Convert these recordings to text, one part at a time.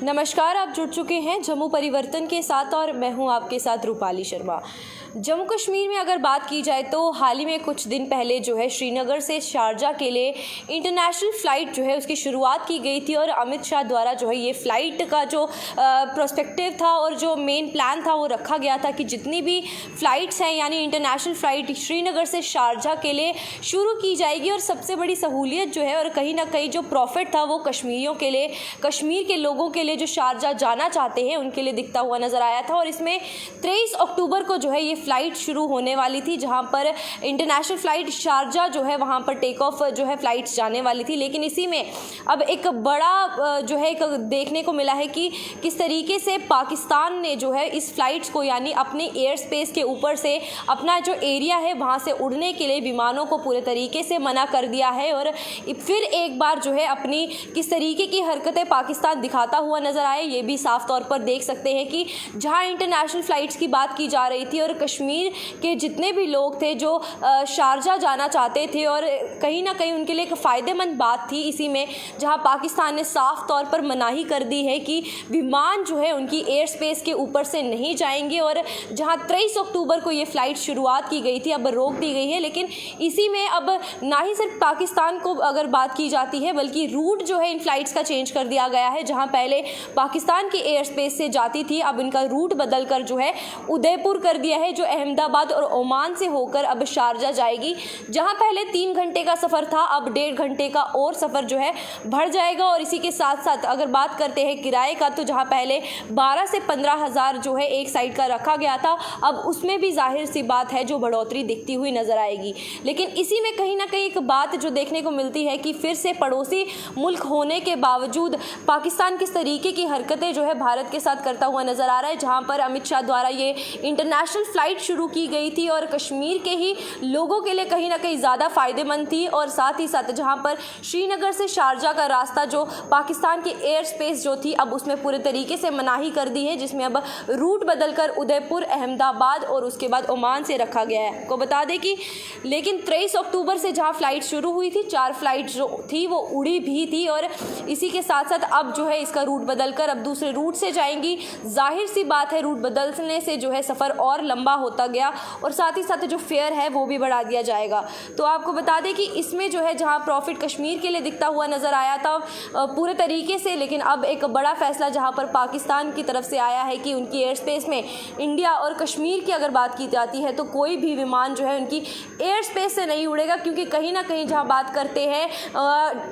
नमस्कार, आप जुड़ चुके हैं जम्मू परिवर्तन के साथ और मैं हूं आपके साथ रूपाली शर्मा। जम्मू कश्मीर में अगर बात की जाए तो हाल ही में कुछ दिन पहले जो है श्रीनगर से शारजा के लिए इंटरनेशनल फ़्लाइट जो है उसकी शुरुआत की गई थी और अमित शाह द्वारा जो है ये फ़्लाइट का जो प्रोस्पेक्टिव था और जो मेन प्लान था वो रखा गया था कि जितनी भी फ़्लाइट्स हैं यानी इंटरनेशनल फ़्लाइट श्रीनगर से शारजा के लिए शुरू की जाएगी। और सबसे बड़ी सहूलियत जो है और कहीं ना कहीं जो प्रॉफिट था वो कश्मीरियों के लिए, कश्मीर के लोगों के लिए जो शारजा जाना चाहते हैं उनके लिए दिखता हुआ नज़र आया था। और इसमें 23 अक्टूबर को जो है ये फ़्लाइट शुरू होने वाली थी, जहां पर इंटरनेशनल फ़्लाइट शारजा जो है वहां पर टेक ऑफ जो है फ़्लाइट्स जाने वाली थी। लेकिन इसी में अब एक बड़ा जो है एक देखने को मिला है कि किस तरीके से पाकिस्तान ने जो है इस फ़्लाइट्स को यानी अपने एयर स्पेस के ऊपर से अपना जो एरिया है वहाँ से उड़ने के लिए विमानों को पूरे तरीके से मना कर दिया है। और फिर एक बार जो है अपनी किस तरीके की हरकतें पाकिस्तान दिखाता हुआ नज़र आए, ये भी साफ तौर पर देख सकते हैं कि जहाँ इंटरनेशनल फ़्लाइट्स की बात की जा रही थी और कश्मीर के जितने भी लोग थे जो शारजा जाना चाहते थे और कहीं ना कहीं उनके लिए एक फ़ायदेमंद बात थी, इसी में जहाँ पाकिस्तान ने साफ तौर पर मनाही कर दी है कि विमान जो है उनकी एयर स्पेस के ऊपर से नहीं जाएंगे। और जहाँ 23 अक्टूबर को ये फ़्लाइट शुरुआत की गई थी अब रोक दी गई है। लेकिन इसी में अब ना ही सिर्फ पाकिस्तान को अगर बात की जाती है बल्कि रूट जो है इन फ़्लाइट्स का चेंज कर दिया गया है। जहाँ पहले पाकिस्तान की एयर स्पेस से जाती थी अब इनका रूट बदल कर जो है उदयपुर कर दिया है, जो अहमदाबाद और ओमान से होकर अब शारजा जाएगी। जहां पहले 3 घंटे का सफ़र था अब 1.5 घंटे का और सफ़र जो है बढ़ जाएगा। और इसी के साथ साथ अगर बात करते हैं किराए का तो जहां पहले 12 से 15 हज़ार जो है एक साइड का रखा गया था अब उसमें भी जाहिर सी बात है जो बढ़ोतरी दिखती हुई नज़र आएगी। लेकिन इसी में कहीं ना कहीं एक बात जो देखने को मिलती है कि फिर से पड़ोसी मुल्क होने के बावजूद पाकिस्तान किस तरीके की हरकतें जो है भारत के साथ करता हुआ नज़र आ रहा है। जहाँ पर अमित शाह द्वारा ये इंटरनेशनल फ़्लाइट शुरू की गई थी और कश्मीर के ही लोगों के लिए कहीं ना कहीं ज़्यादा फ़ायदेमंद थी। और साथ ही साथ जहाँ पर श्रीनगर से शारजा का रास्ता जो पाकिस्तान की एयर स्पेस जो थी अब उसमें पूरे तरीके से मनाही कर दी है, जिसमें अब रूट बदलकर उदयपुर, अहमदाबाद और उसके बाद ओमान से रखा गया है। को बता दें कि लेकिन 23 अक्टूबर से जहाँ फ़्लाइट शुरू हुई थी 4 फ्लाइट जो थी वो उड़ी भी थी और इसी के साथ साथ अब जो है इसका रूट बदलकर अब दूसरे रूट से जाएंगी। जाहिर सी बात है रूट बदलने से जो है सफ़र और लंबा होता गया और साथ ही साथ जो फेयर है वो भी बढ़ा दिया जाएगा। तो आपको बता दें कि इसमें जो है जहां प्रॉफिट कश्मीर के लिए दिखता हुआ नज़र आया था पूरे तरीके से, लेकिन अब एक बड़ा फैसला जहां पर पाकिस्तान की तरफ से आया है कि उनकी एयर स्पेस में इंडिया और कश्मीर की अगर बात की जाती है तो कोई भी विमान जो है उनकी एयर स्पेस से नहीं उड़ेगा। क्योंकि कहीं ना कहीं जहाँ बात करते हैं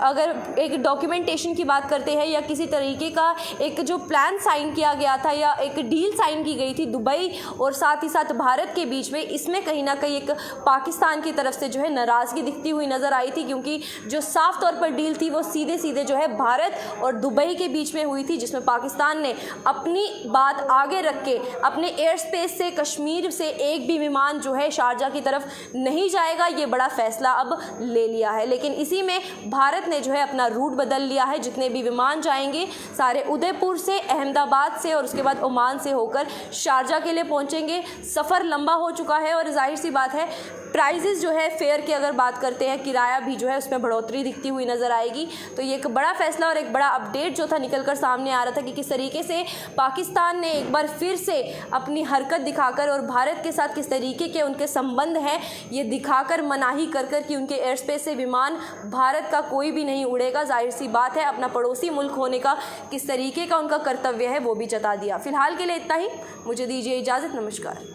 अगर एक डॉक्यूमेंटेशन की बात करते हैं या किसी तरीके का एक जो प्लान साइन किया गया था या एक डील साइन की गई थी दुबई और साथ ही साथ भारत के बीच में, इसमें कहीं ना कहीं एक पाकिस्तान की तरफ से जो है नाराज़गी दिखती हुई नज़र आई थी। क्योंकि जो साफ तौर पर डील थी वो सीधे सीधे जो है भारत और दुबई के बीच में हुई थी, जिसमें पाकिस्तान ने अपनी बात आगे रख के अपने एयर स्पेस से कश्मीर से एक भी विमान जो है शारजा की तरफ नहीं जाएगा, ये बड़ा फैसला अब ले लिया है। लेकिन इसी में भारत ने जो है अपना रूट बदल लिया है, जितने भी विमान जाएंगे सारे उदयपुर से, अहमदाबाद से और उसके बाद ओमान से होकर शारजा के लिए पहुंचेंगे। सफ़र लंबा हो चुका है और जाहिर सी बात है प्राइजेस जो है फेयर की अगर बात करते हैं किराया भी जो है उसमें बढ़ोतरी दिखती हुई नज़र आएगी। तो ये एक बड़ा फैसला और एक बड़ा अपडेट जो था निकल कर सामने आ रहा था कि किस तरीके से पाकिस्तान ने एक बार फिर से अपनी हरकत दिखाकर और भारत के साथ किस तरीके के उनके संबंध हैं ये दिखाकर मनाही कर कर कि उनके एयर स्पेस से विमान भारत का कोई भी नहीं उड़ेगा। जाहिर सी बात है अपना पड़ोसी मुल्क होने का किस तरीके का उनका कर्तव्य है वो भी जता दिया। फिलहाल के लिए इतना ही, मुझे दीजिए इजाज़त। नमस्कार।